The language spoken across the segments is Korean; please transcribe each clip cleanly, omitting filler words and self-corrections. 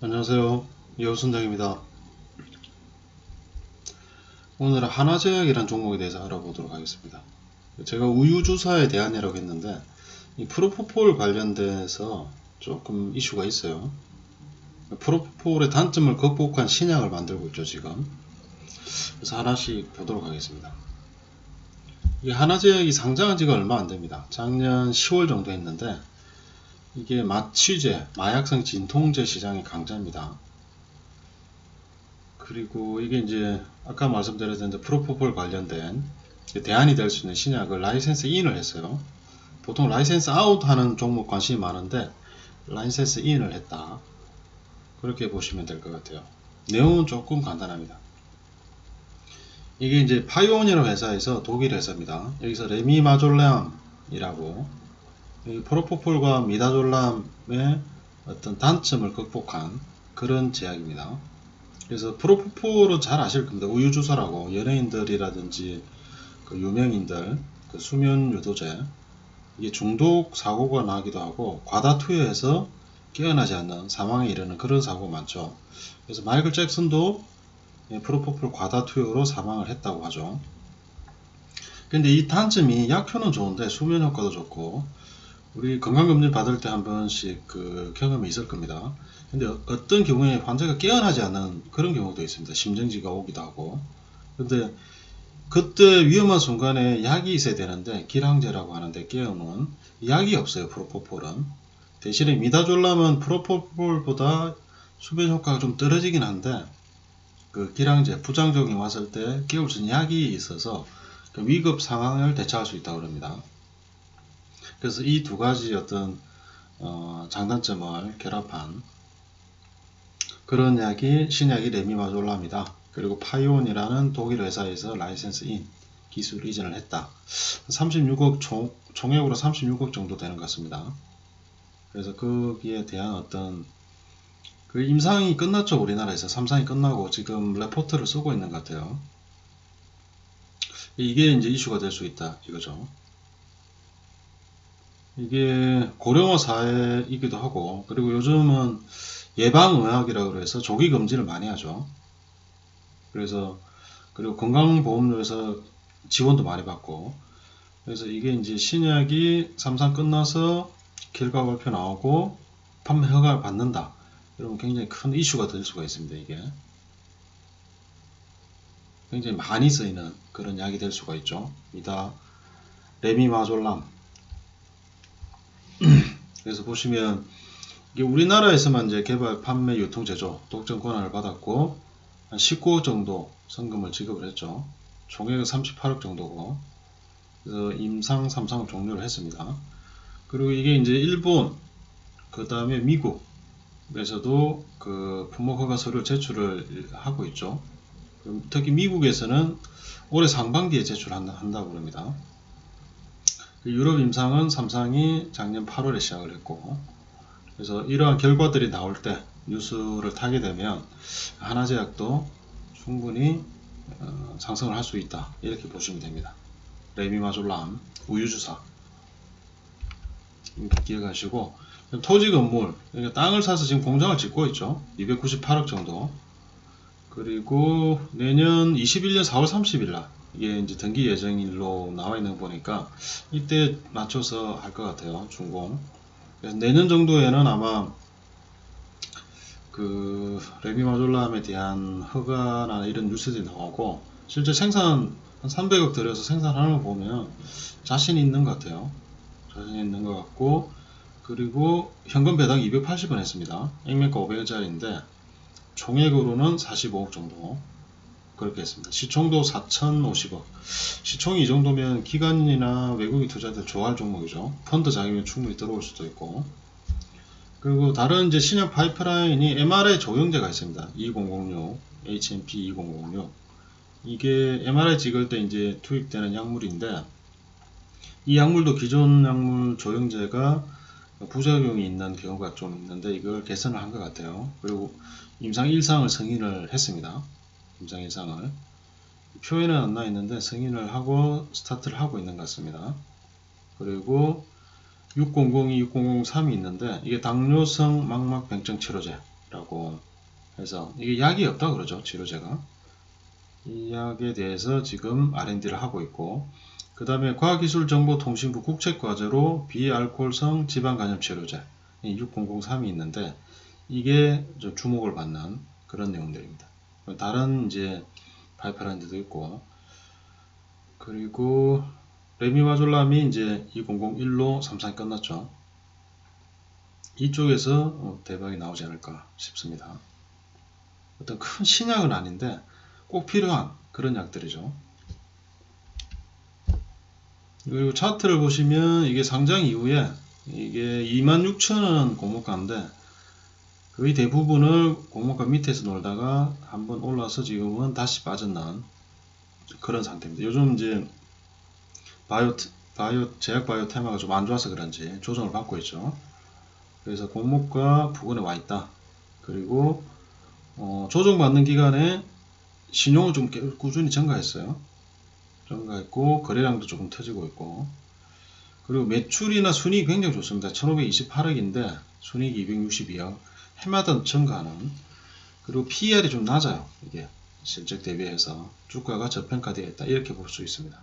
안녕하세요. 여순장입니다. 오늘은 하나제약이라는 종목에 대해서 알아보도록 하겠습니다. 제가 우유주사에 대한이라고 했는데 이 프로포폴 관련돼서 조금 이슈가 있어요. 프로포폴의 단점을 극복한 신약을 만들고 있죠 지금. 그래서 하나씩 보도록 하겠습니다. 이 하나제약이 상장한 지가 얼마 안됩니다. 작년 10월 정도 했는데 이게 마취제, 마약성 진통제 시장의 강자입니다. 그리고 이게 이제 아까 말씀드렸던 프로포폴 관련된 대안이 될 수 있는 신약을 라이센스 인을 했어요. 보통 라이센스 아웃 하는 종목 관심이 많은데 라이센스 인을 했다. 그렇게 보시면 될 것 같아요. 내용은 조금 간단합니다. 이게 이제 파이오니어 회사에서 독일 회사입니다. 여기서 레미마졸람이라고 프로포폴과 미다졸람의 어떤 단점을 극복한 그런 제약입니다. 그래서 프로포폴은 잘 아실 겁니다. 우유주사라고 연예인들이라든지 그 유명인들 그 수면 유도제 이게 중독 사고가 나기도 하고 과다 투여해서 깨어나지 않는 사망에 이르는 그런 사고가 많죠. 그래서 마이클 잭슨도 프로포폴 과다 투여로 사망을 했다고 하죠. 근데 이 단점이 약효는 좋은데 수면 효과도 좋고 우리 건강검진 받을 때 한 번씩 그 경험이 있을 겁니다. 근데 어떤 경우에 환자가 깨어나지 않는 그런 경우도 있습니다. 심정지가 오기도 하고. 근데 그때 위험한 순간에 약이 있어야 되는데 기량제라고 하는데 깨우는 약이 없어요. 프로포폴은. 대신에 미다졸람은 프로포폴보다 수면 효과가 좀 떨어지긴 한데 그 기량제 부작용이 왔을 때 깨울 수 있는 약이 있어서 그 위급 상황을 대처할 수 있다고 합니다. 그래서 이 두 가지 어떤 장단점을 결합한 그런 약이 신약이 레미마졸람이다. 그리고 파이온이라는 독일 회사에서 라이센스 인 기술 이전을 했다. 36억 총액으로 36억 정도 되는 것 같습니다. 그래서 거기에 대한 어떤 그 임상이 끝났죠. 우리나라에서 3상이 끝나고 지금 레포트를 쓰고 있는 것 같아요. 이게 이제 이슈가 될 수 있다 이거죠. 이게 고령화 사회이기도 하고 그리고 요즘은 예방의학이라고 해서 조기 검진을 많이 하죠. 그래서 그리고 건강보험료에서 지원도 많이 받고 그래서 이게 이제 신약이 3상 끝나서 결과 발표 나오고 판매 허가를 받는다. 이러면 굉장히 큰 이슈가 될 수가 있습니다. 이게 굉장히 많이 쓰이는 그런 약이 될 수가 있죠. 이다 레미마졸람. 그래서 보시면 이게 우리나라에서만 이제 개발, 판매, 유통, 제조 독점 권한을 받았고 한 19억 정도 성금을 지급을 했죠. 총액은 38억 정도고 그래서 임상 3상을 종료를 했습니다. 그리고 이게 이제 일본 그 다음에 미국에서도 그 품목 허가 서류 제출을 하고 있죠. 특히 미국에서는 올해 상반기에 제출한다고 합니다. 유럽 임상은 3상이 작년 8월에 시작을 했고 그래서 이러한 결과들이 나올 때 뉴스를 타게 되면 하나제약도 충분히 상승을 할 수 있다 이렇게 보시면 됩니다. 레미마졸람 우유주사 이렇게 기억하시고 토지 건물 그러니까 땅을 사서 지금 공장을 짓고 있죠. 298억 정도. 그리고 내년 21년 4월 30일 날 이게 이제 등기 예정일로 나와 있는 거 보니까 이때 맞춰서 할 것 같아요. 준공. 그래서 내년 정도에는 아마 그 레미마졸람에 대한 허가나 이런 뉴스들이 나오고 실제 생산 한 300억 들여서 생산하는 거 보면 자신 있는 것 같아요. 자신 있는 것 같고 그리고 현금 배당 280원 했습니다. 액면가 500원짜리인데 총액으로는 45억 정도 그렇게 했습니다. 시총도 4,050억. 시총이 이 정도면 기관이나 외국인 투자자들 좋아할 종목이죠. 펀드 자금이 충분히 들어올 수도 있고. 그리고 다른 이제 신약 파이프라인이 MRI 조영제가 있습니다. 2006, HMP 2006. 이게 MRI 찍을 때 이제 투입되는 약물인데 이 약물도 기존 약물 조영제가 부작용이 있는 경우가 좀 있는데 이걸 개선을 한 것 같아요. 그리고 임상 1상을 승인을 했습니다. 임상 1상을 표에는 안 나 있는데 승인을 하고 스타트를 하고 있는 것 같습니다. 그리고 6002, 6003이 있는데 이게 당뇨성 망막 병증 치료제라고 있다고 해서 이게 약이 없다 그러죠. 치료제가. 이 약에 대해서 지금 R&D를 하고 있고, 그 다음에 과학기술정보통신부 국책과제로 비알코올성 지방간염치료제 6003이 있는데, 이게 좀 주목을 받는 그런 내용들입니다. 다른 이제 파이프라인도 있고, 그리고 레미마졸람이 이제 2001로 3상이 끝났죠. 이쪽에서 대박이 나오지 않을까 싶습니다. 어떤 큰 신약은 아닌데 꼭 필요한 그런 약들이죠. 그리고 차트를 보시면 이게 상장 이후에 이게 26,000원 공모가인데 거의 대부분을 공모가 밑에서 놀다가 한번 올라서 지금은 다시 빠져난 그런 상태입니다. 요즘 이제 제약 바이오 테마가 좀 안 좋아서 그런지 조정을 받고 있죠. 그래서 공모가 부근에 와 있다. 그리고 조정받는 기간에 신용을 좀 꾸준히 증가했어요. 증가했고 거래량도 조금 터지고 있고, 그리고 매출이나 순이익이 굉장히 좋습니다. 1528억인데 순이익이 262억, 해마다 증가하는, 그리고 PER이 좀 낮아요. 이게 실적 대비해서 주가가 저평가되어 있다 이렇게 볼 수 있습니다.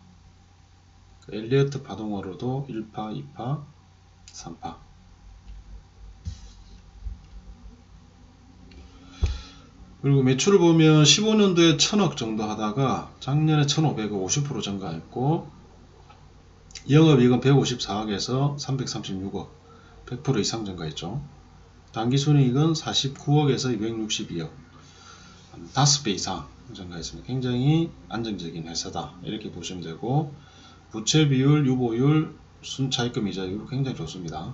엘리어트 파동어로도 1파, 2파, 3파. 그리고 매출을 보면 15년도에 1000억 정도 하다가 작년에 1500억 50% 증가했고, 영업이익은 154억에서 336억 100% 이상 증가했죠. 당기순이익은 49억에서 262억 5배 이상 증가했습니다. 굉장히 안정적인 회사다 이렇게 보시면 되고, 부채 비율, 유보율, 순차입금 이자율 굉장히 좋습니다.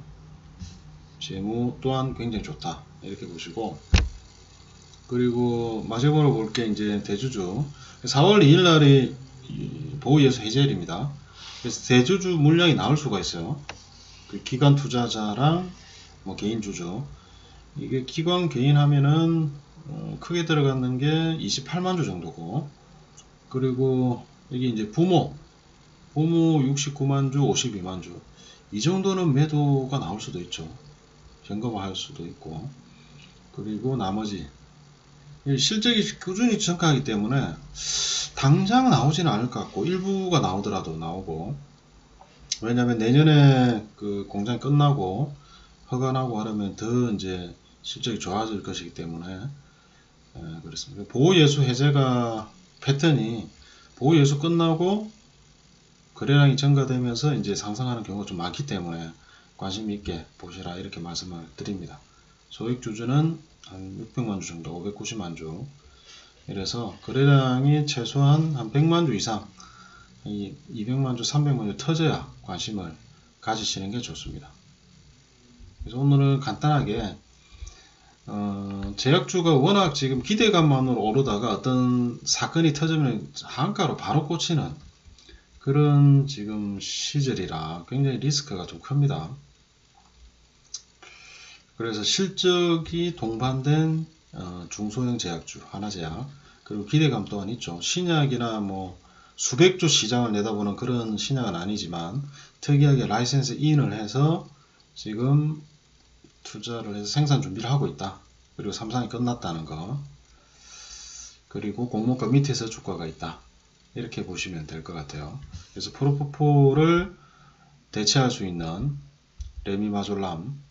재무 또한 굉장히 좋다 이렇게 보시고, 그리고 마지막으로 볼 게 이제 대주주 4월 2일 날이 보호예수 해제일입니다. 그래서 대주주 물량이 나올 수가 있어요. 그 기관 투자자랑 뭐 개인 주주, 이게 기관 개인 하면은 크게 들어가는 게 28만 주 정도고, 그리고 여기 이제 부모 69만 주, 52만 주, 이 정도는 매도가 나올 수도 있죠. 현금화할 수도 있고, 그리고 나머지 실적이 꾸준히 증가하기 때문에 당장 나오지는 않을 것 같고, 일부가 나오더라도 나오고, 왜냐면 내년에 그 공장이 끝나고 허가나고 하려면 더 이제 실적이 좋아질 것이기 때문에 그렇습니다. 보호예수 해제가 패턴이 보호예수 끝나고 거래량이 증가되면서 이제 상승하는 경우가 좀 많기 때문에 관심 있게 보시라 이렇게 말씀을 드립니다. 소액주주는 한 600만 주 정도, 590만 주, 이래서 거래량이 최소한 한 100만 주 이상, 200만 주, 300만 주 터져야 관심을 가지시는 게 좋습니다. 그래서 오늘은 간단하게 제약주가 워낙 지금 기대감만으로 오르다가 어떤 사건이 터지면 한가로 바로 꽂히는 그런 지금 시절이라 굉장히 리스크가 좀 큽니다. 그래서 실적이 동반된 중소형 제약주, 하나제약, 그리고 기대감 또한 있죠. 신약이나 뭐 수백조 시장을 내다보는 그런 신약은 아니지만 특이하게 라이센스 인을 해서 지금 투자를 해서 생산 준비를 하고 있다. 그리고 3상이 끝났다는 거, 그리고 공모가 밑에서 주가가 있다. 이렇게 보시면 될 것 같아요. 그래서 프로포폴을 대체할 수 있는 레미마졸람